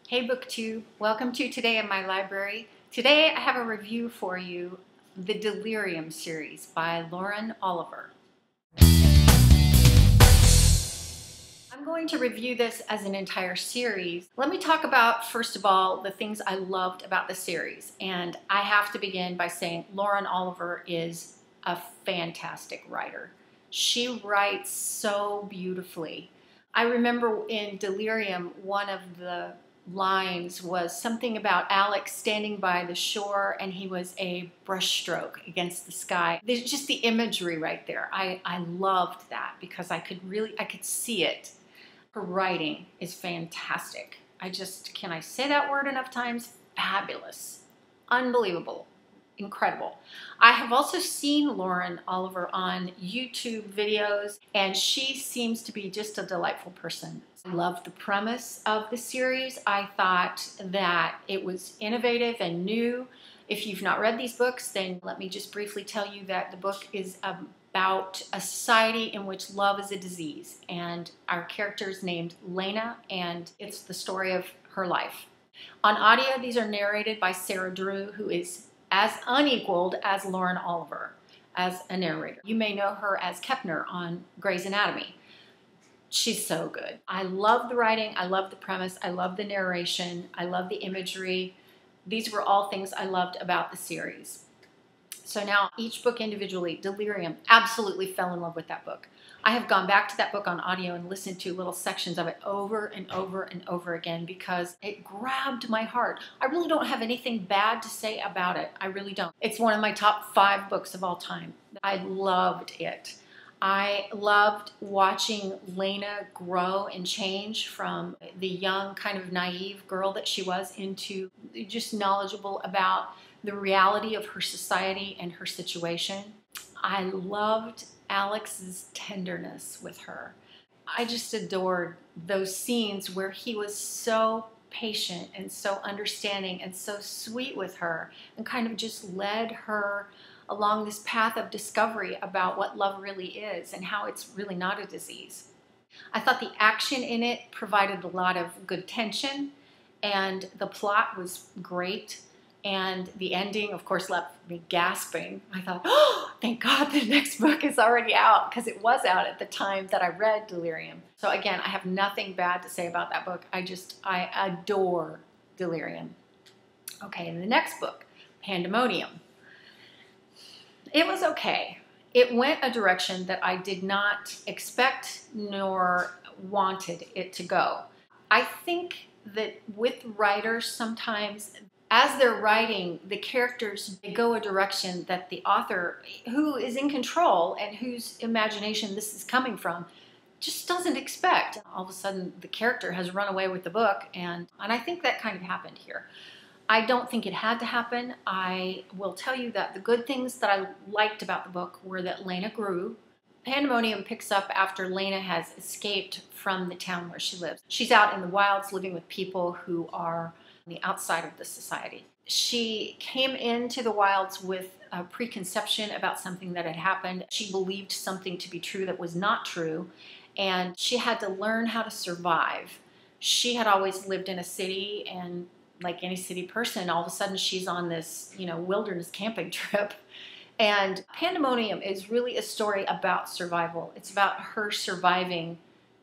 Hey BookTube, welcome to Today in My Library. Today I have a review for you, the Delirium series by Lauren Oliver. I'm going to review this as an entire series. Let me talk about, first of all, the things I loved about the series. And I have to begin by saying Lauren Oliver is a fantastic writer. She writes so beautifully. I remember in Delirium, one of the lines was something about Alex standing by the shore and he was a brushstroke against the sky. There's just the imagery right there. I loved that because I could see it. Her writing is fantastic. Can I say that word enough times? Fabulous. Unbelievable. Incredible. I have also seen Lauren Oliver on YouTube videos, and she seems to be just a delightful person. I love the premise of the series. I thought that it was innovative and new. If you've not read these books, then let me just briefly tell you that the book is about a society in which love is a disease, and our character is named Lena, and it's the story of her life. On audio, these are narrated by Sarah Drew, who is as unequaled as Lauren Oliver as a narrator. You may know her as Kepner on Grey's Anatomy. She's so good. I love the writing, I love the premise, I love the narration, I love the imagery. These were all things I loved about the series. So now each book individually, Delirium, absolutely fell in love with that book. I have gone back to that book on audio and listened to little sections of it over and over and over again because it grabbed my heart. I really don't have anything bad to say about it. I really don't. It's one of my top 5 books of all time. I loved it. I loved watching Lena grow and change from the young, kind of naive girl that she was into just knowledgeable about the reality of her society and her situation. I loved Alex's tenderness with her. I just adored those scenes where he was so patient and so understanding and so sweet with her and kind of just led her along this path of discovery about what love really is and how it's really not a disease. I thought the action in it provided a lot of good tension, and the plot was great. And the ending, of course, left me gasping. I thought, oh, thank God the next book is already out, because it was out at the time that I read Delirium. So again, I have nothing bad to say about that book. I adore Delirium. Okay, and the next book, Pandemonium. It was okay. It went a direction that I did not expect nor wanted it to go. I think that with writers sometimes, as they're writing, the characters go a direction that the author, who is in control and whose imagination this is coming from, just doesn't expect. All of a sudden, the character has run away with the book, and I think that kind of happened here. I don't think it had to happen. I will tell you that the good things that I liked about the book were that Lena grew. Pandemonium picks up after Lena has escaped from the town where she lives. She's out in the wilds living with people who are the outside of the society. She came into the wilds with a preconception about something that had happened. She believed something to be true that was not true, and she had to learn how to survive. She had always lived in a city, and like any city person, all of a sudden she's on this, wilderness camping trip. And Pandemonium is really a story about survival. It's about her surviving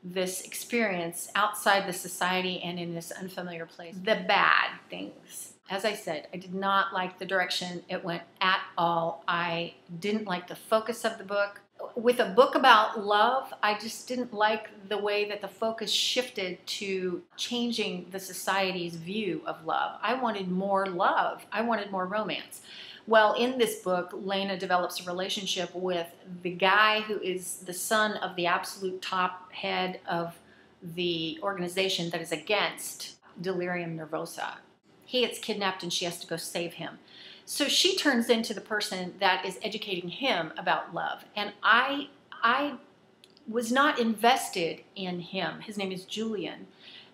this experience outside the society and in this unfamiliar place. The bad things. As I said, I did not like the direction it went at all. I didn't like the focus of the book. With a book about love, I just didn't like the way that the focus shifted to changing the society's view of love. I wanted more love. I wanted more romance. Well, in this book, Lena develops a relationship with the guy who is the son of the absolute top head of the organization that is against Delirium Nervosa. He gets kidnapped and she has to go save him. So she turns into the person that is educating him about love. And I was not invested in him. His name is Julian.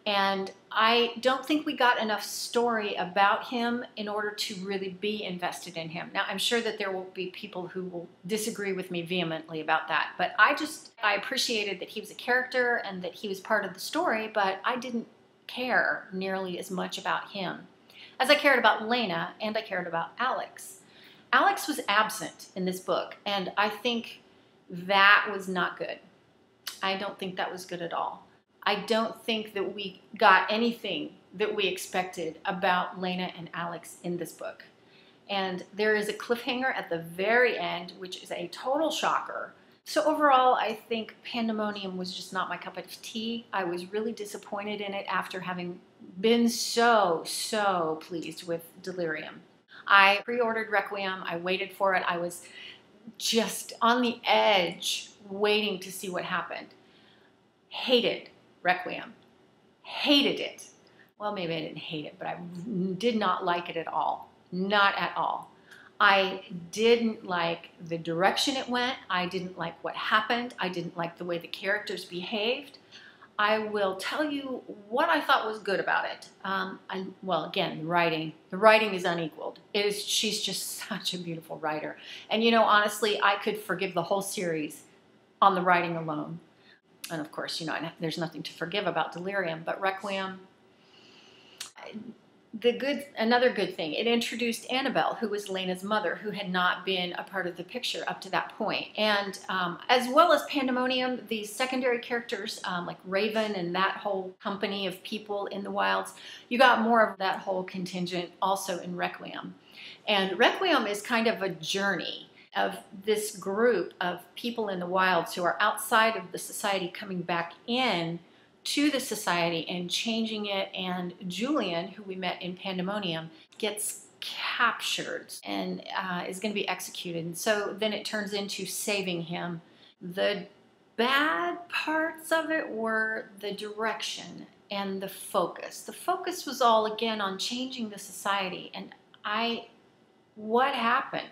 And I don't think we got enough story about him in order to really be invested in him. Now, I'm sure that there will be people who will disagree with me vehemently about that, but I appreciated that he was a character and that he was part of the story, but I didn't care nearly as much about him as I cared about Lena and I cared about Alex. Alex was absent in this book, and I think that was not good. I don't think that was good at all. I don't think that we got anything that we expected about Lena and Alex in this book. And there is a cliffhanger at the very end, which is a total shocker. So overall, I think Pandemonium was just not my cup of tea. I was really disappointed in it after having been so pleased with Delirium. I pre-ordered Requiem. I waited for it. I was just on the edge waiting to see what happened. Hated Requiem. Hated it. Well, maybe I didn't hate it, but I did not like it at all. Not at all. I didn't like the direction it went. I didn't like what happened. I didn't like the way the characters behaved. I will tell you what I thought was good about it. Well, again, the writing. The writing is unequaled. She's just such a beautiful writer. And you know, honestly, I could forgive the whole series on the writing alone. And of course, you know, there's nothing to forgive about Delirium, but Requiem, another good thing, it introduced Annabelle, who was Lena's mother, who had not been a part of the picture up to that point. And as well as Pandemonium, the secondary characters like Raven and that whole company of people in the wilds, you got more of that whole contingent also in Requiem. And Requiem is kind of a journey of this group of people in the wilds who are outside of the society coming back in to the society and changing it, and Julian, who we met in Pandemonium, gets captured and is going to be executed. And so then it turns into saving him. The bad parts of it were the direction and the focus. The focus was all, again, on changing the society. And what happened?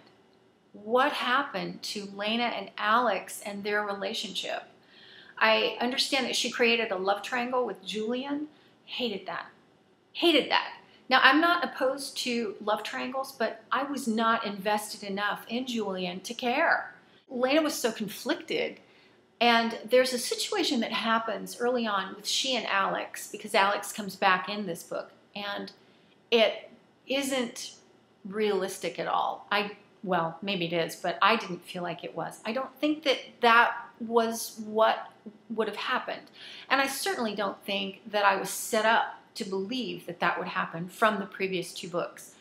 What happened to Lena and Alex and their relationship? I understand that she created a love triangle with Julian. Hated that. Hated that. Now, I'm not opposed to love triangles, but I was not invested enough in Julian to care. Lena was so conflicted. And there's a situation that happens early on with she and Alex, because Alex comes back in this book, and it isn't realistic at all. Well, maybe it is, but I didn't feel like it was. I don't think that was what would have happened. And I certainly don't think that I was set up to believe that would happen from the previous two books.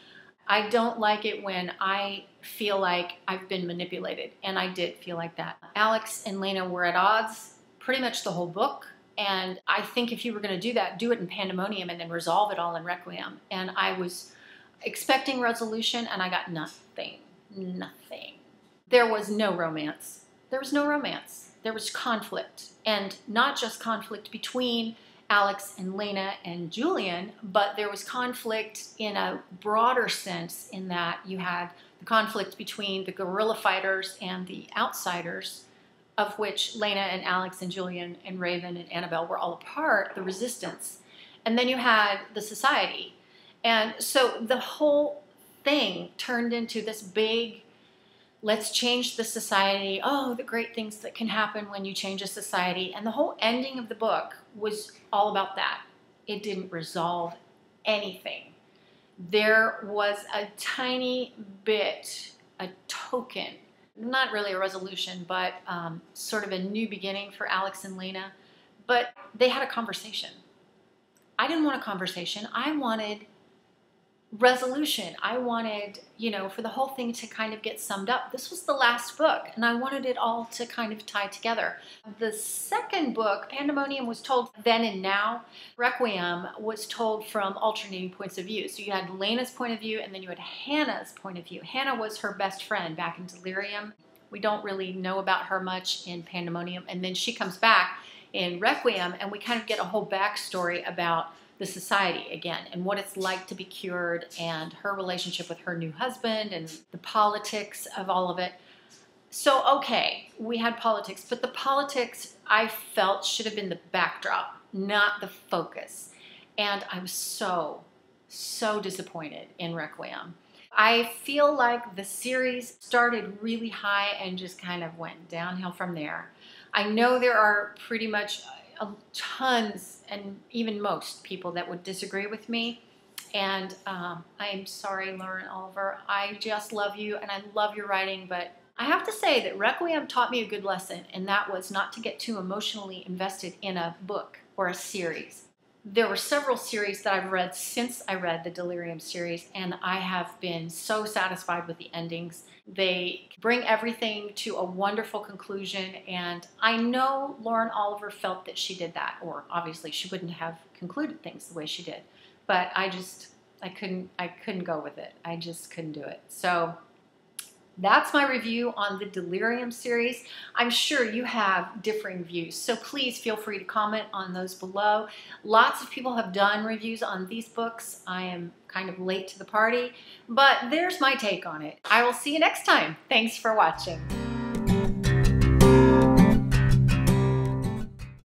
I don't like it when I feel like I've been manipulated, and I did feel like that. Alex and Lena were at odds pretty much the whole book, and I think if you were going to do that, do it in Pandemonium and then resolve it all in Requiem. And I was expecting resolution, and I got nothing. Nothing. There was no romance. There was no romance. There was conflict, and not just conflict between Alex and Lena and Julian, but there was conflict in a broader sense, in that you had the conflict between the guerrilla fighters and the outsiders, of which Lena and Alex and Julian and Raven and Annabelle were all a part, the resistance. And then you had the society. And so the whole thing turned into this big, let's change the society. Oh, the great things that can happen when you change a society. And the whole ending of the book was all about that. It didn't resolve anything. There was a tiny bit, a token, not really a resolution, but sort of a new beginning for Alex and Lena. But they had a conversation. I didn't want a conversation. I wanted resolution. I wanted, for the whole thing to kind of get summed up. This was the last book, and I wanted it all to kind of tie together. The second book, Pandemonium, was told then and now. Requiem was told from alternating points of view. So you had Lena's point of view, and then you had Hannah's point of view. Hannah was her best friend back in Delirium. We don't really know about her much in Pandemonium. And then she comes back in Requiem, and we kind of get a whole backstory about the society again, and what it's like to be cured, and her relationship with her new husband, and the politics of all of it. So, okay, we had politics, but the politics, I felt, should have been the backdrop, not the focus. And I was so disappointed in Requiem. I feel like the series started really high and just kind of went downhill from there. I know there are pretty much tons and even most people that would disagree with me. And I'm sorry, Lauren Oliver. I just love you and I love your writing, but I have to say that Requiem taught me a good lesson, and that was not to get too emotionally invested in a book or a series. There were several series that I've read since I read the Delirium series, and I have been so satisfied with the endings. They bring everything to a wonderful conclusion, and I know Lauren Oliver felt that she did that, or obviously she wouldn't have concluded things the way she did. But I couldn't go with it. I just couldn't do it. So that's my review on the Delirium series. I'm sure you have differing views, so please feel free to comment on those below. Lots of people have done reviews on these books. I am kind of late to the party, but there's my take on it. I will see you next time. Thanks for watching.